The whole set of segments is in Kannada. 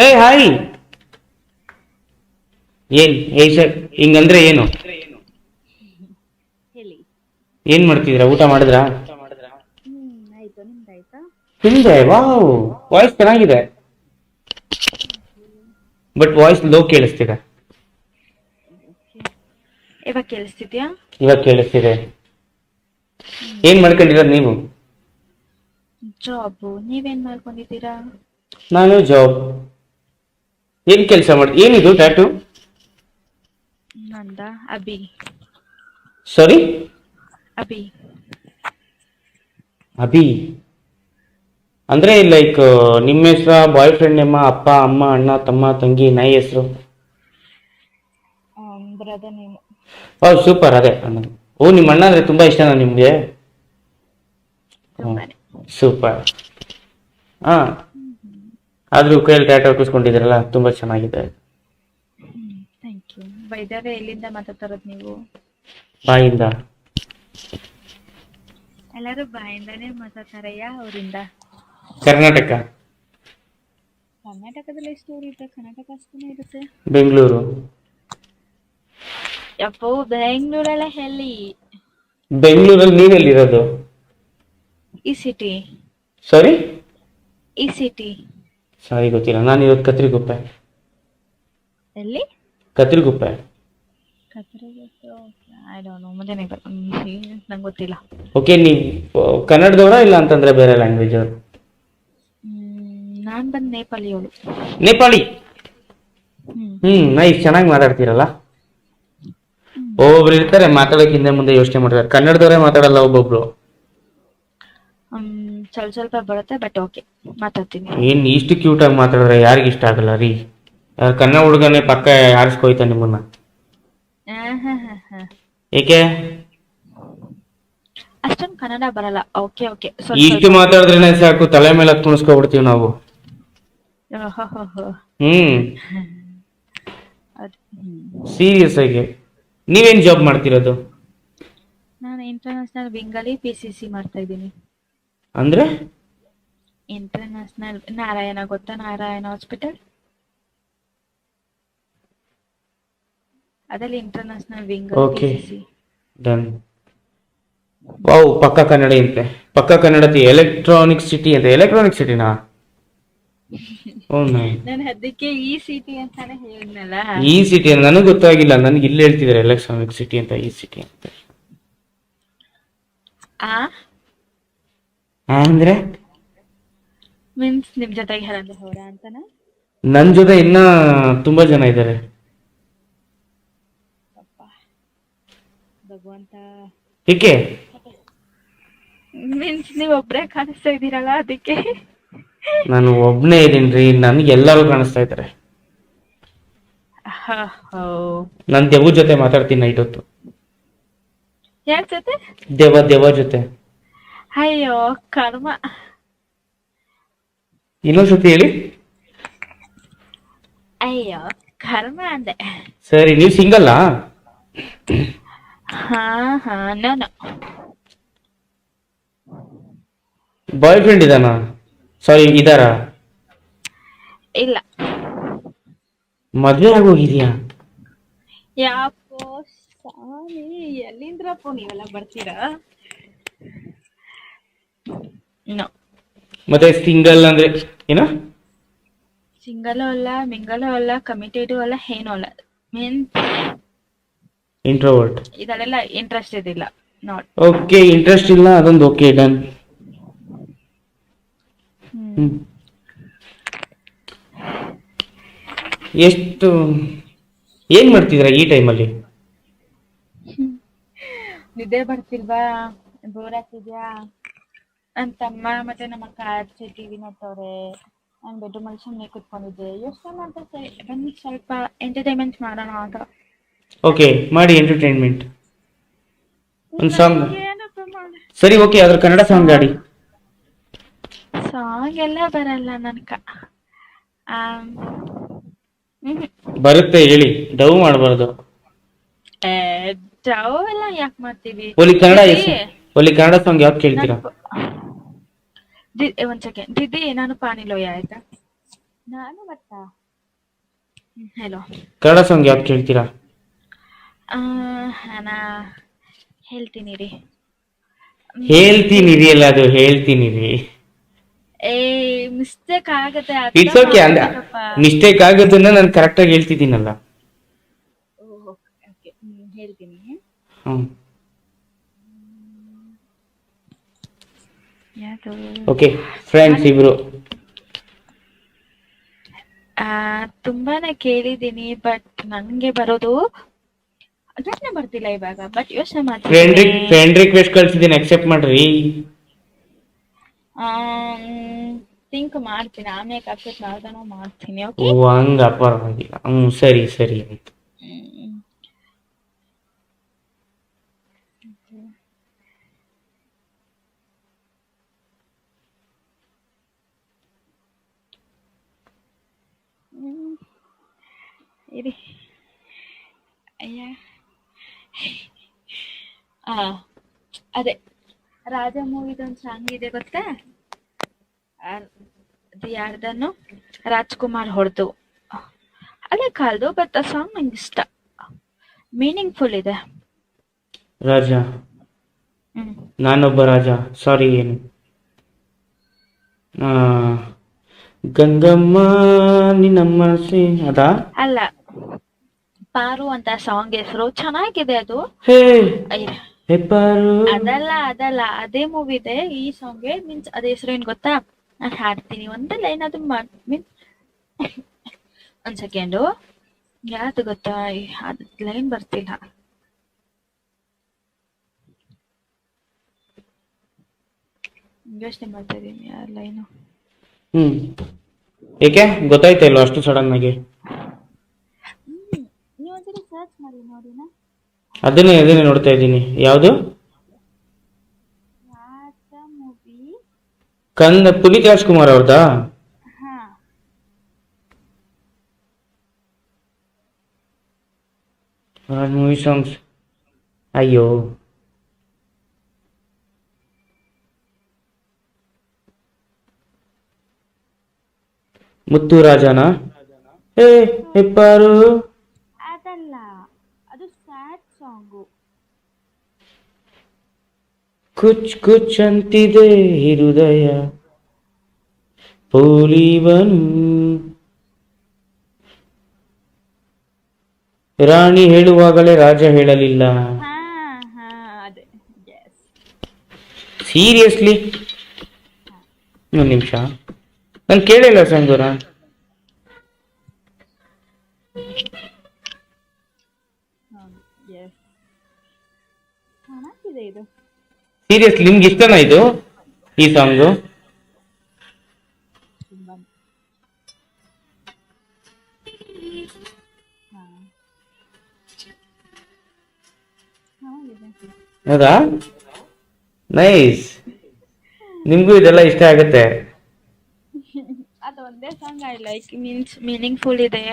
ಏ ಹಾಯ್. ಏನ್ ಏಷ ಹಿಂಗಂದ್ರೆ ಏನು? ಹೇಳಿ. ಏನ್ ಮಾಡ್ತಿದ್ದೀರಾ? ಊಟ ಮಾಡಿದ್ರಾ? ಆಯ್ತು, ನಿಮ್ದಾಯ್ತಾ? ತಿಂದೆ. ವಾವ್, ವಾಯ್ಸ್ ಚೆನ್ನಾಗಿದೆ. ಬಟ್ ವಾಯ್ಸ್ ಲೋ ಕೇಳಿಸ್ತಿದೆ. ಇವಾಗ ಕೇಳಿಸ್ತಿದ್ಯಾ? ಇವಾಗ ಕೇಳಿಸ್ತಿದೆ. ಏನ್ ಮಾಡ್ಕೊಂಡಿರೋದು ನೀವು? ಜಾಬು. ನೀವೇನ್ ಮಾಡ್ಕೊಂಡಿದ್ದೀರಾ? ನಾನು ಜಾಬ್. ಏನ್ ಕೆಲಸ ಮಾಡಿ, ಏನಿದು ಟ್ಯಾಟು? ನಂದ ಅಭಿ. ಸಾರಿ, ಅಭಿ. ಅಭಿ ಅಂದ್ರೆ ಲೈಕ್ ನಿಮ್ಮ ಹೆಸರ, ಬಾಯ್ ಫ್ರೆಂಡ್ ನೇಮ, ಅಪ್ಪ ಅಮ್ಮ ಅಣ್ಣ ತಮ್ಮ ತಂಗಿ, ನಾಯಿ ಹೆಸರು? Brother name. ಓ ಸೂಪರ್. ಅದೇ ಓ, ನಿಮ್ಮ ಅಣ್ಣ ಅಂದ್ರೆ ತುಂಬಾ ಇಷ್ಟನಾ ನಿಮ್ಗೆ? ತುಂಬಾನೇ. ಸೂಪರ್. ಹಾ, ಆದ್ರೂ ಕೈಯಲ್ಲಿ ಟ್ಯಾಟೂ ಹಾಕಿಸ್ಕೊಂಡಿದ್ದೀರಲ್ಲ, ತುಂಬಾ ಚೆನ್ನಾಗಿದೆ. Thank you. ಬೈದರೆ ಎಲ್ಲಿಂದ ಮಾತಾಡ್ತಾರದು ನೀವು? ಬಾಯಿಂದ. ಎಲ್ಲರೂ ಬಾಯಿಂದಾನೇ ಮಾತಾಡ್ತಾರೆ. ಅವರಿಂದ? ಕರ್ನಾಟಕ. ಕರ್ನಾಟಕದಲ್ಲಿ ಎಷ್ಟು ಊರು ಇರುತ್ತೆ? ಕರ್ನಾಟಕ ಅಷ್ಟೇ ಇರುತ್ತೆ. ಬೆಂಗಳೂರು. ಯಪ್ಪೋ, ಬೆಂಗಳೂರಲ್ಲ ಎಲ್ಲಿ? ಬೆಂಗಳೂರಲ್ಲಿ ನೀವೆಲ್ಲಿರೋದು? ಈ ಸಿಟಿ. ಸಾರಿ, ಈ ಸಿಟಿ. ಸಾರಿ ಗೊತ್ತಿಲ್ಲ. ನಾನು ಇರೋದು ಕತ್ರಿಗುಪ್ಪೆ. ಎಲ್ಲಿ? ಕತ್ರಿಗುಪ್ಪೆ. I don't know. ಮುಂದೆ ನಂಗೆ ಗೊತ್ತಿಲ್ಲ. ಓಕೆ, ನೀವು ಕನ್ನಡದವರ ಇಲ್ಲ ಅಂತಂದ್ರೆ ಬೇರೆ ಲ್ಯಾಂಗ್ವೇಜ್ ಅವರು? ನಾನು ಬಂದು ನೇಪಾಳಿಯವಳು. ನೇಪಾಳಿ. ನೈಸ್, ಚೆನ್ನಾಗಿ ಮಾತಾಡ್ತೀರಲ್ಲ. ಒಬ್ಬೊಬ್ರು ಇರ್ತಾರೆ ಮಾತಾಡೋಕೆ ಹಿಂದೆ ಮುಂದೆ ಯೋಚನೆ ಮಾಡ್ತಾರೆ. ಕನ್ನಡದವರೇ ಮಾತಾಡಲ್ಲ ಒಬ್ಬೊಬ್ರು. ಸ್ವಲ್ಪ ಬರುತ್ತೆ, ಬಟ್ ಓಕೆ, ಮಾತಾಡ್ತೀನಿ. ಏನ್ ಇಷ್ಟು ಕ್ಯೂಟ್ ಆಗಿ ಮಾತಾಡಿದ್ರೆ ಯಾರಿಗ ಇಷ್ಟ ಆಗಲ್ಲ ರೀ? ಕನ್ನಡ ಹುಡುಗನೇ ಪಕ್ಕ ಆರಿಸ್ಕೋಯ್ತಾ ನಿಮ್ಮನ್ನ? ಏಕೆ? ಅಷ್ಟೊಂದು ಕನ್ನಡ ಬರಲ್ಲ. Okay okay. ಇಷ್ಟು ಮಾತಾಡಿದ್ರೇನೆ ಸಾಕು, ತಲೆ ಮೇಲೆ ಹತ್ತು ಕುಣಿಸ್ಕೊಬಿಡ್ತೀವಿ ನಾವು. ಸೀರಿಯಸ್ ಆಗಿ. ನೀವೇನ್ ಜಾಬ್ ಮಾಡ್ತಿರೋದು? ನಾನು ಇಂಟರ್ನ್ಯಾಷನಲ್ ವಿಂಗಲ್ಲಿ PCC ಮಾಡ್ತಾ ಇದ್ದೀನಿ. ಅಂದ್ರೆ? ಇಂಟರ್ನ್ಯಾಷನಲ್ ನಾರಾಯಣ, ಗೊತ್ತಾ? ನಾರಾಯಣ ಹಾಸ್ಪಿಟಲ್, ಅದಲ್ಲಿ international wing okay, PCC. Done. Wow, ಪಕ್ಕ ಕನ್ನಡ ಅಂತೆ. ಪಕ್ಕ ಕನ್ನಡತಿ. ಎಲೆಕ್ಟ್ರಾನಿಕ್ ಸಿಟಿ ಅಂತ. ಎಲೆಕ್ಟ್ರಾನಿಕ್ ಸಿಟಿನಾ? ನಾನು ಅದಕ್ಕೆ ಈ ಸಿಟಿ ಅಂತಾನೆ ಹೇಳಿದ್ನಲ್ಲ. ಈ ಸಿಟಿ ನನಗೆ ಗೊತ್ತಾಗಿಲ್ಲ. ನನ್ಗೆ ಇಲ್ಲಿ ಹೇಳ್ತಿದ್ದಾರೆ ಎಲೆಕ್ಟ್ರಾನಿಕ್ ಸಿಟಿ ಅಂತ, ಈ ಸಿಟಿ ಅಂತ. ಅಂದ್ರೆ ಮೀನ್ಸ್ ನಿಮ್ ಜೊತೆಗೆ ಯಾರಾದ್ರೂ ಹೋರ ಅಂತನಾ? ನನ್ ಜೊತೆ ಇನ್ನ ತುಂಬಾ ಜನ ಇದ್ದಾರೆ. ಭಗವಂತ. ಏಕೆ? ಮೀನ್ಸ್ ನೀವ್ ಒಬ್ರೇ ಕಾಣಿಸ್ತಾ ಇದ್ದೀರಲ್ಲ, ಅದಕ್ಕೆ. ನಾನು ಒಬ್ನೇ ಇದೀನ್ರಿ, ನನ್ಗೆ ಎಲ್ಲರೂ ಕಾಣಿಸ್ತಾ ಇದ್ದಾರೆ. ನನ್ ದೇವ ಜೊತೆ ಮಾತಾಡ್ತೀನಿ ನೈಟ್ ಹೊತ್ತು. ಯಾರ ಜೊತೆ? ದೇವ ಜೊತೆ. ಅಯ್ಯೋ ಕರ್ಮ. ಇನ್ನೊಂದ್ಸತಿ ಹೇಳಿ. ಅಯ್ಯೋ ಕರ್ಮ ಅಂದೆ. ಸರಿ, ನೀವು ಸಿಂಗಲ್ಲಾ? ನೋ. Boy friend ಇದಾನ? ಸಾರಿ, ಇದಾರಾ? ಇಲ್ಲ. ಮದ್ವೆ ಆಗೋಗಿದ್ಯಾ? ಯಾಕೋ ಸ್ವಾಮಿ, ಎಲ್ಲಿಂದ್ರಪ್ಪ ನೀವೆಲ್ಲ ಬರ್ತೀರಾ? ನೋ. ಮತ್ತೆ ಸಿಂಗಲ್ ಅಂದ್ರೆ ಏನೋ? ಸಿಂಗಲು ಅಲ್ಲ, ಮಿಂಗಲು ಅಲ್ಲ, ಕಮಿಟೆಡು ಅಲ್ಲ, ಏನೂ ಅಲ್ಲ. Means introvert. ಇದೆಲ್ಲ ಇಂಟ್ರೆಸ್ಟ್ ಇದಿಲ್ಲ. ನಾಟ್. ಓಕೆ, ಇಂಟ್ರೆಸ್ಟ್ ಇಲ್ಲ, ಅದೊಂದು ಓಕೆ, ಡನ್. ಎಷ್ಟು ಏನ್ ಮಾಡ್ತಿದ್ರ ಈ ಟೈಮಲ್ಲಿ? ನಿದ್ದೆ ಬರ್ತಿಲ್ವಾ? ಬೋರ್ ಆಗ್ತಿದ್ಯಾ? ನನ್ನ ತಮ್ಮ ಮತ್ತೆ ನಮ್ಮ ಅಕ್ಕ ಆಚೆ ಟಿವಿ ನೋಡ್ತವ್ರೆ. ನಾನು ಬೆಡ್ರೂಮ್ ಅಲ್ಲಿ ಸುಮ್ಮನೆ ಕುತ್ಕೊಂಡಿದ್ದೆ, ಯೋಚನೆ ಮಾಡ್ತಾ ಬನ್ನಿ ಸ್ವಲ್ಪ ಎಂಟರ್ಟೈನ್ಮೆಂಟ್ ಮಾಡೋಣ ಅಂತ. ಓಕೆ, ಮಾಡಿ ಎಂಟರ್ಟೈನ್ಮೆಂಟ್. ಒಂದು ಸಾಂಗ್. ಏನಪ್ಪ ಮಾಡಿ? ಸರಿ, ಓಕೆ, ಅದ್ರ ಕನ್ನಡ ಸಾಂಗ್ ಆಡಿ. ಸಾಂಗ್ ಎಲ್ಲ ಬರಲ್ಲ ನನ್ಕ. ಬರುತ್ತೆ, ಹೇಳಿ. ಡವ್ ಮಾಡಬಾರ್ದು. ಡವ್ ಎಲ್ಲ ಯಾಕೆ ಮಾಡ್ತೀವಿ? ಒಲಿ ಕನ್ನಡ ಸಾಂಗ್ ಯಾವ್ದು ಕೇಳ್ತೀರಾ? ಒಂದ್ ಸೆಕೆಂಡ್. ದಿದ್ದಿ, ನಾನು ಪಾನಿಲೋಯ ಆಯ್ತಾ? ನಾನು ಬರ್ತಾ ಹಲೋ. ಕನ್ನಡ ಸಾಂಗ್ ಯಾವ್ದು ಕೇಳ್ತೀರಾ? ನಾ ಹೇಳ್ತೀನಿ ರೀ. ಹೇಳ್ತೀನಿ ರೀ ಅಲ್ಲ, ಅದು ಹೇಳ್ತೀನಿ ರೀ. ಏ ಮಿಸ್ಟೇಕ್ ಆಗತ್ತೆ, ಇಟ್ಸ್ ಅರ್ಥ ಓಕೆ. ಮಾಡ್ಕೊಳಪ್ಪ. ಮಿಸ್ಟೇಕ್ ಆಗೋದನ್ನ ನಾನು ಕರೆಕ್ಟಾಗಿ ಹೇಳ್ತಿದ್ದೀನಲ್ಲ. ಓಹ್ ಓಕೆ, ಹೇಳ್ತೀನಿ. ಹ್ಮ್ ಯಾವುದು? ಓಕೆ ಫ್ರೆಂಡ್ಸ್ ಇಬ್ರು. ತುಂಬಾನೇ ಕೇಳಿದ್ದೀನಿ, ಬಟ್ ನನಗೆ ಬರೋದು ಯೋಚನೆ ಬರ್ತಿಲ್ಲ ಇವಾಗ, ಬಟ್ ಯೋಚನೆ ಮಾಡ್ತೀನಿ. ಫ್ರೆಂಡ್ ರಿಕ್ವೆಸ್ಟ್ ಕಳ್ಸಿದ್ದೀನಿ, ಅಕ್ಸೆಪ್ಟ್ ಮಾಡ್ರಿ. ಥಿಂಕ್ ಮಾಡ್ತೀನಿ, ಆಮೇಲೆ ಅಕ್ಸೆಪ್ಟ್ ಮಾಡ್ದಾನೋ ಮಾಡ್ತೀನಿ. ಓ ಓಕೆ. ಹಂಗ ಪರವಾಗಿಲ್ಲ. ಸರಿ ಸರಿ ಆಯ್ತು. ಇರಿ ಅಯ್ಯ, ಅದೇ ರಾಜ ಮೂವಿದೊಂದು ಸಾಂಗ್ ಇದೆ ಗೊತ್ತಾ? ಅದು ಯಾರ್ದನ್ನು? ರಾಜ್ಕುಮಾರ್ ಹೊಡೆದು ಅದೇ ಕಾಲ್ದು, ಬಟ್ ಆ ಸಾಂಗ್ ನಂಗೆ ಇಷ್ಟ, ಮೀನಿಂಗ್ಫುಲ್ ಇದೆ. ರಾಜ, ನಾನೊಬ್ಬ ರಾಜ, ಸಾರಿ ಏನು ಗಂಗಮ್ಮ ನಿನ್ನಮ್ಮ ಅದಾ? ಅಲ್ಲ, ಪಾರು ಅಂತ ಸಾಂಗ್ ಹೆಸರು, ಚೆನ್ನಾಗಿದೆ ಅದು. ಅದಲ್ಲ ಅದಲ್ಲ, ಅದೇ ಮೂವಿ ಇದೆ ಈ ಸಾಂಗ್. ಮೀನ್ಸ್ ಅದೇ ಹೆಸರು ಏನ್ ಗೊತ್ತಾ? ನಾನು ಹಾಡ್ತೀನಿ ಒಂದು ಲೈನ್, ಅದು ಮೀನ್ಸ್ ಒಂದ್ ಸೆಕೆಂಡು, ಯಾವ್ದು ಗೊತ್ತಾ? ಅದು ಲೈನ್ ಬರ್ತಿಲ್ಲ. ಯೋಚನೆ ಮಾಡ್ತಾ ಇದೀನಿ ಆ ಲೈನು. ಏಕೆ ಗೊತ್ತಾಯ್ತಾ ಇಲ್ವಾ ಅಷ್ಟು ಸಡನ್ ಆಗಿ? ನೀವು ಒಂದ್ಸರಿ ಸರ್ಚ್ ಮಾಡಿ ನೋಡಿನ. ಅದನ್ನೇ ನೋಡ್ತಾ ಇದ್ದೀನಿ. ಯಾವುದು? ಮೂವಿ. ಪುನೀತ್ ರಾಜ್ಕುಮಾರ್ ಅವ್ರದಾ? Movie songs. ಅಯ್ಯೋ, ಮುತ್ತು ರಾಜನ? ಹೆಪ್ಪಾರು ಅದಲ್ಲ, ಅದು ಸ್ಯಾಡ್ ಸಾಂಗು. ಕುಚ್ ಕುಚ್ ಅಂತಿದೆ ಹೃದಯ ಪೋಲಿವನು, ರಾಣಿ ಹೇಳುವಾಗಲೇ ರಾಜ ಹೇಳಲಿಲ್ಲ. ಸೀರಿಯಸ್ಲಿ ಒಂದು ನಿಮಿಷ, ನಾನು ಕೇಳಿಲ್ಲ ಸಂಗೂರ. ಸೀರಿಯಸ್ಲಿ ನಿಮ್ಗೆ ಇಷ್ಟನಾ ಇದು, ಈ ಸಾಂಗು? ಹೌದಾ? ನೈಸ್. ನಿಮ್ಗೂ ಇದೆಲ್ಲ ಇಷ್ಟ ಆಗುತ್ತೆ? ಅದು ಒಂದೇ song I like, means meaningful ಇದೆ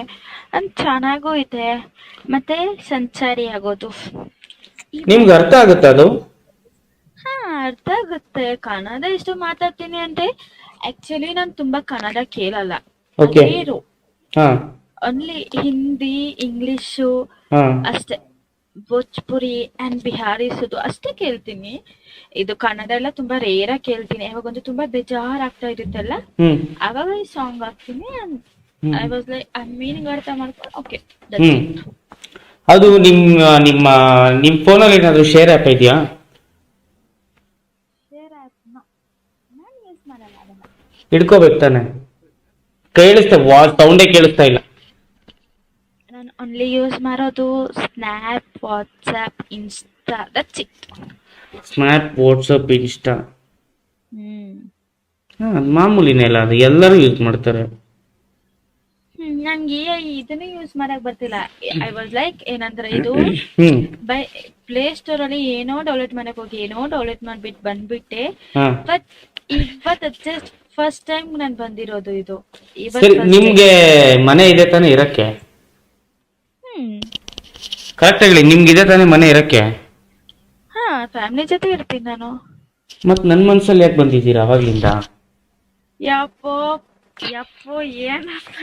ಅಂಡ್ ಚೆನ್ನಾಗೂ ಇದೆ, ಮತ್ತೆ ಸಂಚಾರಿ ಆಗೋದು. ನಿಮ್ಗೆ ಅರ್ಥ ಆಗುತ್ತೆ ಅದು? ಅರ್ಥ ಆಗುತ್ತೆ. ಕನ್ನಡ ಎಷ್ಟು ಮಾತಾಡ್ತೀನಿ ಅಂದ್ರೆ, ಆಕ್ಚುಲಿ ನಾನು ತುಂಬಾ ಕನ್ನಡ ಕೇಳಲ್ಲ. ಓನ್ಲಿ ಹಿಂದಿ, ಇಂಗ್ಲಿಷು ಅಷ್ಟೇ, ಭೋಜ್ಪುರಿ ಅಂಡ್ ಬಿಹಾರೀಸ್ ಅಷ್ಟೇ ಕೇಳ್ತೀನಿ. ಇದು ಕನ್ನಡ ಎಲ್ಲ ತುಂಬಾ ರೇರ್ ಆಗಿ ಕೇಳ್ತೀನಿ. ಯಾವಾಗೊಂದು ತುಂಬಾ ಬೇಜಾರ್ ಆಗ್ತಾ ಇರುತ್ತಲ್ಲ, ಆವಾಗ ಈ ಸಾಂಗ್ ಹಾಕ್ತೀನಿ. ಐ ವಾಸ್ ಲೈಕ್ ಮೀನಿಂಗ್ ಅರ್ಥ ಮಾಡ್ಕೊಂಡು ಓಕೆ. ಅದು ನಿಮ್ಮ ಫೋನಲ್ಲಿ ಏನಾದ್ರು ಶೇರ್ ಆ್ಯಪ್ ಇದೆಯಾ? ನಾನು ಯೂಸ್ ಮಾಡಲ್ಲ ಅದನ್ನ. ಹಿಡ್ಕೋಬೇಕು ತಾನೆ? ಕೇಳಿಸ್ತಾ ಸೌಂಡೇ ಕೇಳಿಸ್ತಾ ಇಲ್ಲ. ನಾನು ಓನ್ಲಿ ಯೂಸ್ ಮಾಡೋದು snap, WhatsApp, insta, that's it. Snap, WhatsApp, insta. ಮಾಮೂಲಿನೇ ಅಲ್ಲ, ಅದು ಎಲ್ಲರೂ ಯೂಸ್ ಮಾಡ್ತಾರೆ. ನಂಗೆ ಇದನ್ನೇ ಯೂಸ್ ಮಾಡಕ್ ಬರ್ತಿಲ್ಲ. ಐ ವಾಸ್ ಲೈಕ್ ಏನಂದ್ರೆ, ಇದು ಬೈ ಪ್ಲೇ ಸ್ಟೋರ್ ಅಲ್ಲಿ ಏನೋ ಡೌನ್ಲೋಡ್ ಮಾಡಕ್ ಹೋಗಿ ಏನೋ ಡೌನ್ಲೋಡ್ ಮಾಡ್ಬಿಟ್ಟು ಬಂದ್ಬಿಟ್ಟೆ. ಬಟ್ ಇವತ್ತು ಜಸ್ಟ್ ಫಸ್ಟ್ ಟೈಮ್ ನಾನು ಬಂದಿರೋದು ಇದು. ನಿಮ್ಗೆ ಮನೆ ಇದೆ ತಾನೇ ಇರಕ್ಕೆ? ಕರೆಕ್ಟ್ ಹೇಳಿ, ನಿಮ್ಗೆ ಇದೆ ತಾನೇ ಮನೆ ಇರಕ್ಕೆ? ಫ್ಯಾಮಿಲಿ ಜೊತೆ ಇರ್ತೀನಿ ನಾನು. ಮತ್ ನನ್ ಮನ್ಸಲ್ಲಿ ಯಾಕೆ ಬಂದಿದ್ದೀರಾ ಅವಾಗ್ಲಿಂದ? ಯಾಕೋ ಯಪ್ಪೋ ಏನಪ್ಪ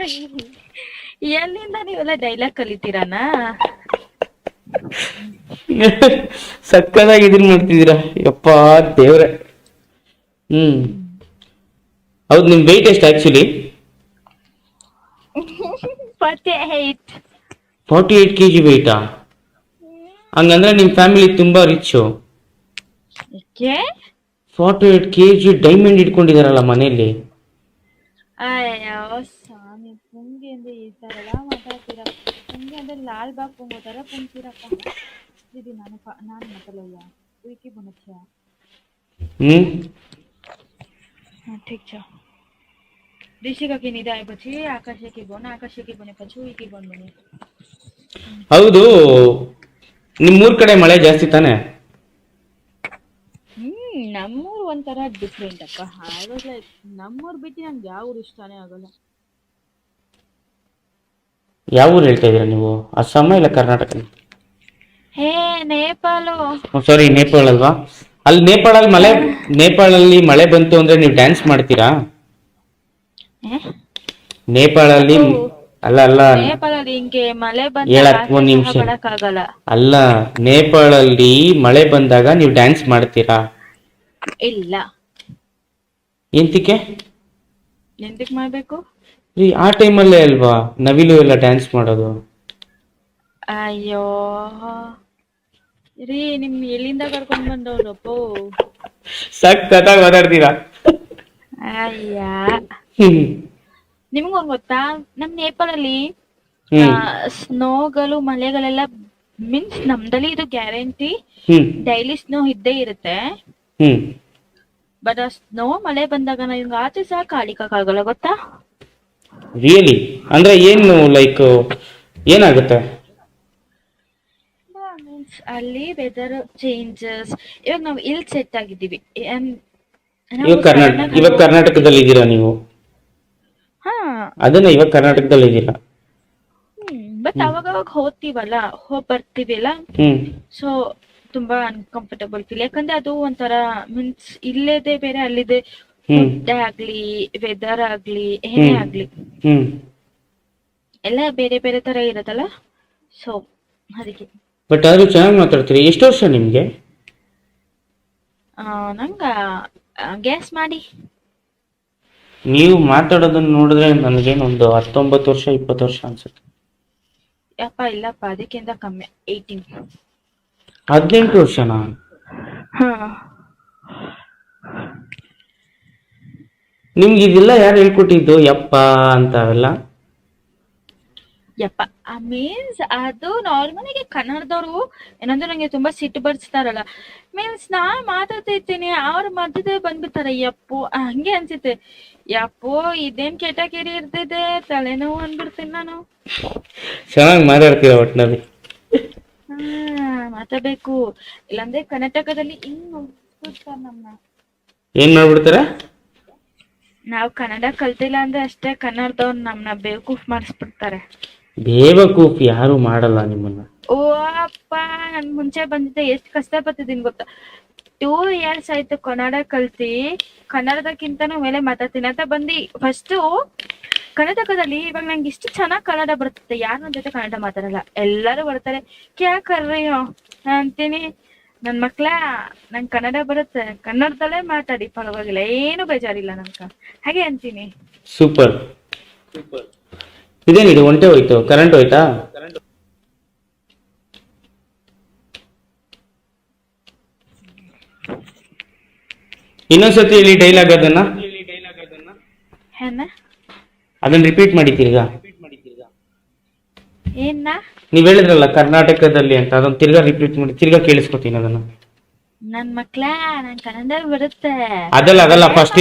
ಎಲ್ಲಿಂದ ನೀವೆಲ್ಲ ಡೈಲಾಗ್ ಕಲಿತೀರಾನ? ಸಕ್ಕದಾಗಿ ಇದನ್ ಮಾಡ್ತಿದ್ದೀರಾ ಯಪ್ಪ ದೇವ್ರೆ. ಹೌದು, ನಿಮ್ ವೆಯ್ಟ್ ಎಷ್ಟು ಆಕ್ಚುಲಿ? 48. 48 kg ವೆಯ್ಟಾ? ಹಂಗಂದ್ರೆ ನಿಮ್ ಫ್ಯಾಮಿಲಿ ತುಂಬಾ ರಿಚ್. ಏಕೆ? 48 kg ಡೈಮಂಡ್ ಇಟ್ಕೊಂಡಿದಾರಲ್ಲ ಮನೆಯಲ್ಲಿ. ಅಯ್ಯೋ ಸ್ವಾಮಿ, ಪುಂಗಿ ಅಂದ್ರೆ ಈ ತರ ಎಲ್ಲ ಮಾತಾಡ್ತೀರ. ಪುಂಗಿ ಅಂದ್ರೆ ಲಾಲ್ ಬಾಗ್ ಪುಂಗೋ ತರ ಪುಂಗ್ತೀರಪ್ಪ. दीदी ನಾನು मतलब उइकी बने छे। ठीक छ। ऋषिका की निदा पछि आकाशकी बने पछि उइकी बने। ಹೌದು, ನಿಮ್ಮೂರ್ ಕಡೆ ಮಳೆ ಜಾಸ್ತಿ ತಾನೆ? ನಮ್ಮೂರು ಒಂಥರ ಡಿಫ್ರೆಂಟ್ ಅಪ್ಪ. ನಮ್ಮೂರು ಬಿಟ್ಟು ನಂಗೆ ಯಾವ ಊರು ಇಷ್ಟನೇ ಆಗಲ್ಲ. ಯಾವ ಊರು ಹೇಳ್ತಾ ಇದೀರಾ ನೀವು? ಅಸ್ಸಾಮ ಇಲ್ಲ ಕರ್ನಾಟಕ? ಹೇ ನೇಪಾಳು. ಸಾರಿ, ನೇಪಾಳ ಅಲ್ವಾ? ಅಲ್ಲಿ ನೇಪಾಳಲ್ಲಿ ಮಳೆ ಬಂತು ಅಂದ್ರೆ ನೀವು ಡ್ಯಾನ್ಸ್ ಮಾಡ್ತೀರಾ? ನೇಪಾಳಲ್ಲಿ ಅಲ್ಲ ನೇಪಾಳಲ್ಲಿ ಹಿಂಗೆ ಮಳೆ ಒಂದ್ ನಿಮಿಷ ಆಗಲ್ಲ. ಅಲ್ಲ, ನೇಪಾಳಲ್ಲಿ ಮಳೆ ಬಂದಾಗ ನೀವು ಡ್ಯಾನ್ಸ್ ಮಾಡ್ತೀರಾ? ಇಲ್ಲ. ಎಂತಕ್ಕೆ ಮಾಡ್ಬೇಕು? ಆ ಟೈಮಲ್ಲೇ ಅಲ್ವಾ ನವಿಲು ಎಲ್ಲ ಡ್ಯಾನ್ಸ್ ಮಾಡೋದು. ಅಯ್ಯೋ ರೀ, ನಿಮ್ ಎಲ್ಲಿಂದ ಕರ್ಕೊಂಡ್ ಬಂದವ್ರಪ್ಪೋ? ಸಕ್ಕತ್ತಾಗಿ ಮಾತಾಡ್ತೀರಾ. ಅಯ್ಯ, ನಿಮ್ಗೊಂದ್ ಗೊತ್ತಾ, ನಮ್ ನೇಪಾಳಲ್ಲಿ ಸ್ನೋಗಳು ಮಳೆಗಳೆಲ್ಲ ಮೀನ್ಸ್ ನಮ್ದಲ್ಲಿ ಇದು ಗ್ಯಾರಂಟಿ ಡೈಲಿ ಸ್ನೋ ಇದ್ದೇ ಇರುತ್ತೆ. ಬಟ್ ಆ ಸ್ನೋ ಮಳೆ ಬಂದಾಗ ನಾವು ಆಚೆ ಸಹ ಕಾಲಿಕ್ಕಾಗಲ್ಲ, ಗೊತ್ತಾ? ರಿಯಲಿ? ಅಂದ್ರೆ ಏನು, ಲೈಕ್ ಏನಾಗುತ್ತೆ? ಅಲ್ಲಿ ವೆದರ್ ಚೇಂಜಸ್. ಇವಾಗ ನಾವು ಇಲ್ಲಿ ಸೆಟ್ ಆಗಿದ್ದೀವಿ. ಇವಾಗ ಕರ್ನಾಟಕದಲ್ಲಿ ಇದ್ದೀರಾ ನೀವು? ಅದನ್ನ ಇವಾಗ ಕರ್ನಾಟಕದಲ್ಲಿ ಇದ್ದೀರಾ? ಬಟ್ ಅವಾಗ ಹೋಗ್ತೀವಲ್ಲ, ಬರ್ತೀವಲ್ಲ, ಸೊ ತುಂಬಾ ಅನ್ಕಂಫರ್ಟಬಲ್ ಫೀಲ್. ಯಾಕಂದ್ರೆ ಅದು ಒಂಥರ ಮೀನ್ಸ್ ಇಲ್ಲೇದೆ ಬೇರೆ, ಅಲ್ಲಿದೆ ಫುಡ್ ಆಗ್ಲಿ ವೆದರ್ ಆಗ್ಲಿ ಏನೇ ಆಗ್ಲಿ ಎಲ್ಲ ಬೇರೆ ಬೇರೆ ತರ ಇರತ್ತಲ್ಲ. ಸೊ ಅದಕ್ಕೆ. ಬಟ್ ಆದ್ರೂ ಚೆನ್ನಾಗಿ ಮಾತಾಡ್ತೀರಿ. ಎಷ್ಟು ವರ್ಷ ನಿಮ್ಗೆ? ನಂಗ ಗ್ಯಾಸ್ ಮಾಡಿ. ನೀವು ಮಾತಾಡೋದನ್ನ ನೋಡಿದ್ರೆ ನನಗೇನು ಒಂದು 19 ವರ್ಷ 20 ವರ್ಷ ಅನ್ಸುತ್ತೆ. ಯಪ್ಪ ಇಲ್ಲಪ್ಪ, ಅದಕ್ಕಿಂತ ಕಮ್ಮಿ. 18. 18 ವರ್ಷನಾ? ನಿಮ್ಗೆ ಇದೆಲ್ಲ ಯಾರು ಹೇಳ್ಕೊಟ್ಟಿದ್ದು ಯಪ್ಪ ಅಂತ ಅವೆಲ್ಲ? ಯಪ್ಪ ಮೀನ್ಸ್ ಅದು ನಾರ್ಮಲಿಗೆ ಕನ್ನಡದವರು ಏನಂದ್ರೆ ನಂಗೆ ತುಂಬಾ ಸಿಟ್ಟು ಬರ್ಸ್ತಾರಲ್ಲ. ಮೀನ್ಸ್ ನಾನ್ ಮಾತಾಡ್ತಾ ಇರ್ತೀನಿ, ಅವ್ರ ಮಧ್ಯದಲ್ಲಿ ಬಂದ್ಬಿಡ್ತಾರೆ ಯಪ್ಪು. ಹಂಗೆ ಅನ್ಸುತ್ತೆ, ಯಪ್ಪೋ ಇದೇನ್ ಕೆಟಕಿರಿ ಇರ್ತಿದೆ, ತಲೆನೋವು ಅಂದ್ಬಿಡ್ತೀನಿ ನಾನು. ಚೆನ್ನಾಗಿ ಮಾತಾಡ್ತೀರ ಒಟ್ಟಿನಲ್ಲಿ. ಮಾತಾಡ್ಬೇಕು, ಇಲ್ಲಾಂದ್ರೆ ಕರ್ನಾಟಕದಲ್ಲಿ ಹಿಂಗ್ ನೋಡ್ಬಿಡ್ತಾರೆ ನಮ್ನ. ಏನ್ ಮಾಡ್ಬಿಡ್ತಾರೆ? ನಾವ್ ಕನ್ನಡ ಕಲ್ತಿಲ್ಲ ಅಂದ್ರೆ ಅಷ್ಟೇ, ಕನ್ನಡದವ್ರು ನಮ್ನ ಬೇವಕೂಫ್ ಮಾಡಿಸ್ಬಿಡ್ತಾರೆ. ಬೇವಕೂಫ್ ಯಾರು ಮಾಡಲ್ಲ ನಿಮ್ಮನ್ನ. ಓ ಅಪ್ಪ, ನನ್ ಮುಂಚೆ ಬಂದಿದ್ದೆ ಎಷ್ಟು ಕಷ್ಟ ಪಡ್ತಿದ್ದೀನಿ ಗೊತ್ತಾ. 2 years ಆಯ್ತು ಕನ್ನಡ ಕಲ್ತಿ, ಕನ್ನಡದಕ್ಕಿಂತನೂ ಮೇಲೆ ಮಾತಾಡ್ತೀನಿ ಅಂತ ಬಂದು ಫಸ್ಟ್ ಕರ್ನಾಟಕದಲ್ಲಿ. ಇವಾಗ ನಂಗೆ ಇಷ್ಟು ಚೆನ್ನಾಗಿ ಕನ್ನಡ ಬರುತ್ತೆ, ಯಾರು ನನ್ನ ಜೊತೆ ಕನ್ನಡ ಮಾತಾಡಲ್ಲ, ಎಲ್ಲರೂ ಬರ್ತಾರೆ ಕ್ಯಾ ಕರ್ರಿ ಅಂತೀನಿ. ನನ್ ಮಕ್ಳ, ನಂಗೆ ಕನ್ನಡ ಬರುತ್ತೆ, ಕನ್ನಡದಲ್ಲೇ ಮಾತಾಡಿ ಪರವಾಗಿಲ್ಲ, ಏನು ಬೇಜಾರಿಲ್ಲ ನನ್ಕ, ಹಾಗೆ ಅಂತೀನಿ. ಸೂಪರ್. ಇದೇನಿದು ಒಂಟೆ ಹೋಯ್ತು, ಕರೆಂಟ್ ಹೋಯ್ತಾ? ಇನ್ನೊಂದ್ಸತಿ ಹೇಳಿ ಡೈಲಾಗ್ ಅದನ್ನ ರಿಪೀಟ್ ಮಾಡಿ ತಿರ್ಗಾ. ಏನ್ನ ನೀವ್ ಹೇಳಿದ್ರಲ್ಲ ಕರ್ನಾಟಕದಲ್ಲಿ ಅಂತ, ಅದನ್ನ ತಿರ್ಗಾ ರಿಪೀಟ್ ಮಾಡಿ, ತಿರ್ಗಾ ಕೇಳಿಸ್ಕೊತೀನಿ ಅದನ್ನ. ನನ್ ಮಕ್ಳ, ನನ್ ಕನ್ನಡ ಬರುತ್ತೆ. ಅದಲ್ಲ ಫಸ್ಟ್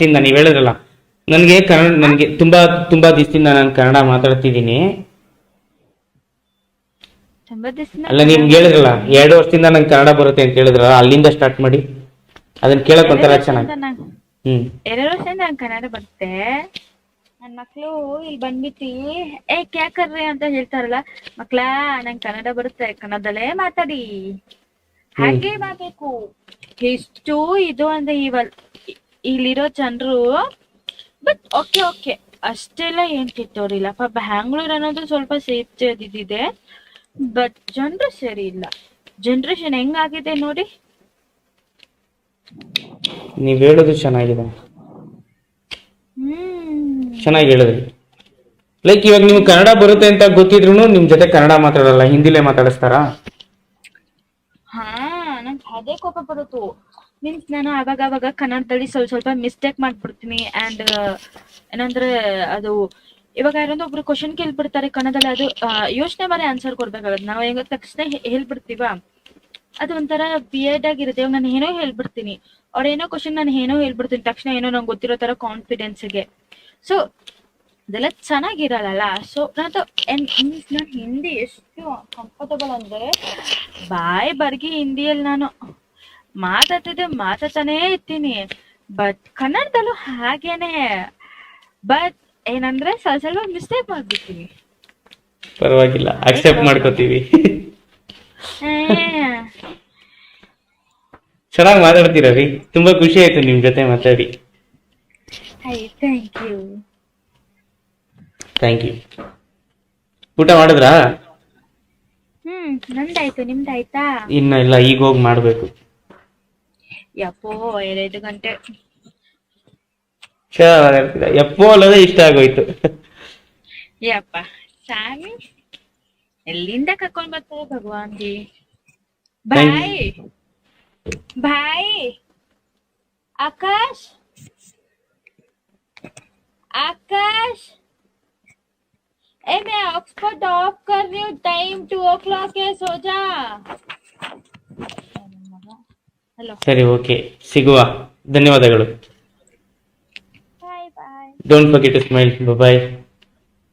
ಇಂದ ನೀವ್ ಹೇಳಿದ್ರಲ್ಲ. ನನ್ಗೆ ತುಂಬಾ ದಿವಸದಿಂದ ನಾನು ಕನ್ನಡ ಮಾತಾಡ್ತಿದ್ದೀನಿ. ಅಲ್ಲ, ನಿಮ್ಗೆ ಹೇಳಿದ್ರಲ್ಲ 2 ವರ್ಷದಿಂದ ನಂಗೆ ಕನ್ನಡ ಬರುತ್ತೆ ಅಂತ ಹೇಳಿದ್ರಲ್ಲ, ಅಲ್ಲಿಂದ ಸ್ಟಾರ್ಟ್ ಮಾಡಿ. ಅದನ್ನ ಕೇಳಕ್ ಒಂಥರ ಚೆನ್ನಾಗಿ. 2 ವರ್ಷದಿಂದ ನಂಗೆ ಕನ್ನಡ ಬರುತ್ತೆ. ನನ್ ಮಕ್ಳು ಇಲ್ಲಿ ಬಂದ್ಬಿಟ್ಟು ಕ್ಯಾ ಕರ್ರಿ ಅಂತ ಹೇಳ್ತಾರಲ್ಲ, ಮಕ್ಳ ನಂಗೆ ಕನ್ನಡ ಬರುತ್ತೆ, ಕನ್ನಡದಲ್ಲೇ ಮಾತಾಡಿ, ಹಾಗೆ ಮಾಡ್ಬೇಕು. ಎಷ್ಟು ಇದು ಅಂದ್ರೆ ಇಲ್ಲಿರೋ ಜನರು ಬಟ್ ಓಕೆ ಓಕೆ ಅಷ್ಟೆಲ್ಲ ಏನ್ ಕೆಟ್ಟೋರಿಲ್ಲಪ್ಪ. ಬ್ಯಾಂಗ್ಳೂರ್ ಅನ್ನೋದು ಸ್ವಲ್ಪ ಸೇಫ್ಟಿ ಅದಿದೆ, ಬಟ್ ಜನರು ಸರಿ ಇಲ್ಲ. ಜನ್ರೇಷನ್ ಹೆಂಗಾಗಿದೆ ನೋಡಿ. ನೀವ್ ಹೇಳೋದು ಚೆನ್ನಾಗಿದೆ, ಚೆನ್ನಾಗಿ ಹೇಳಿದ್ರಿ. ಲೈಕ್ ಇವಾಗ ನಿಮ್ಗೆ ಕನ್ನಡ ಬರುತ್ತೆ ಅಂತ ಗೊತ್ತಿದ್ರು ನಿಮ್ ಜೊತೆ ಕನ್ನಡ ಮಾತಾಡಲ್ಲ, ಹಿಂದಿಲೇ ಮಾತಾಡಿಸ್ತಾರಾ? ಹಾ, ನಂಗೆ ಅದೇ ಕೋಪ ಬರುತ್ತು. ಮೀನ್ಸ್ ನಾನು ಅವಾಗ ಕನ್ನಡದಲ್ಲಿ ಸ್ವಲ್ಪ ಮಿಸ್ಟೇಕ್ ಮಾಡ್ಬಿಡ್ತೀನಿ. ಅಂಡ್ ಏನಂದ್ರೆ ಅದು ಇವಾಗ ಯಾರೊಂದು ಒಬ್ರು ಕ್ವಶನ್ ಕೇಳ್ಬಿಡ್ತಾರೆ ಕನ್ನಡದಲ್ಲಿ, ಅದು ಯೋಚನೆ ಮಾಡಿ ಆನ್ಸರ್ ಕೊಡ್ಬೇಕಾಗತ್ತೆ. ನಾವು ಹೆಂಗ ತಕ್ಷಣ ಹೇಳ್ಬಿಡ್ತೀವ, ಅದು ಒಂಥರ ಬಿಯರ್ಡ್ ಆಗಿರುತ್ತೆ. ಇವಾಗ ನಾನು ಏನೋ ಹೇಳ್ಬಿಡ್ತೀನಿ, ಅವ್ರೇನೋ ಕ್ವಶನ್ ನಾನು ಏನೋ ಹೇಳ್ಬಿಡ್ತೀನಿ, ತಕ್ಷಣ ಏನೋ ನಂಗೆ ಗೊತ್ತಿರೋ ತರ ಕಾನ್ಫಿಡೆನ್ಸ್ಗೆ. ಸೊ ಅದೆಲ್ಲ ಚೆನ್ನಾಗಿರಲ್ಲ. ಸೊ ನಾನು ಹಿಂದಿ ಎಷ್ಟು ಕಂಫರ್ಟಬಲ್ ಅಂದ್ರೆ ಬಾಯಿ ಬರ್ಗಿ ಹಿಂದಿಯಲ್ಲಿ ನಾನು ಮಾತಾಡ್ತಾನೇ ಇರ್ತೀನಿ. ಬಟ್ ಕನ್ನಡದಲ್ಲೂ ಹಾಗೇನೆ, ಬಟ್ ಏನಂದ್ರೆ ಸ್ವಲ್ಪ ಮಿಸ್ಟೇಕ್ ಮಾಡ್ಬಿಡ್ತೀನಿ. ಪರವಾಗಿಲ್ಲ, ಅಕ್ಸೆಪ್ಟ್ ಮಾಡ್ಕೋತೀವಿ. ಚೆನ್ನಾಗಿ ಮಾತಾಡ್ತೀರ ರೀ, ತುಂಬಾ ಖುಷಿ ಆಯ್ತು ನಿಮ್ ಜೊತೆ ಮಾತಾಡಿ. Thank you. Thank you. ಊಟ ಮಾಡಿದ್ರಾ? ನಂದಾಯ್ತು, ನಿಮ್ದಾಯ್ತಾ? ಇನ್ನ ಇಲ್ಲ, ಈಗ ಹೋಗಿ ಮಾಡ್ಬೇಕು. ಯಪ್ಪೋ 2 ಗಂಟೆ. ಎಪ್ಪೋ ಅಲ್ಲದೆ ಇಷ್ಟ ಆಗೋಯ್ತು. ಯಪ್ಪ ಸ್ವಾಮಿ, ಎಲ್ಲಿಂದ ಕರ್ಕೊಂಡ್ ಬರ್ತಾರೆ ಭಗವಾನ್ ಜಿ. ಬಾಯ್ ಬಾಯ್. ಆಕಾಶ್ ಆಕಾಶ್, मैं ऑक्सफोर्ड ऑफ कर रही हूँ, टाइम 2 o'clock है, सो जा. हेलो, ಸರಿ, ಓಕೆ, ಸಿಗುವ. ಧನ್ಯವಾದಗಳು. Bye bye. Don't forget to smile. Bye.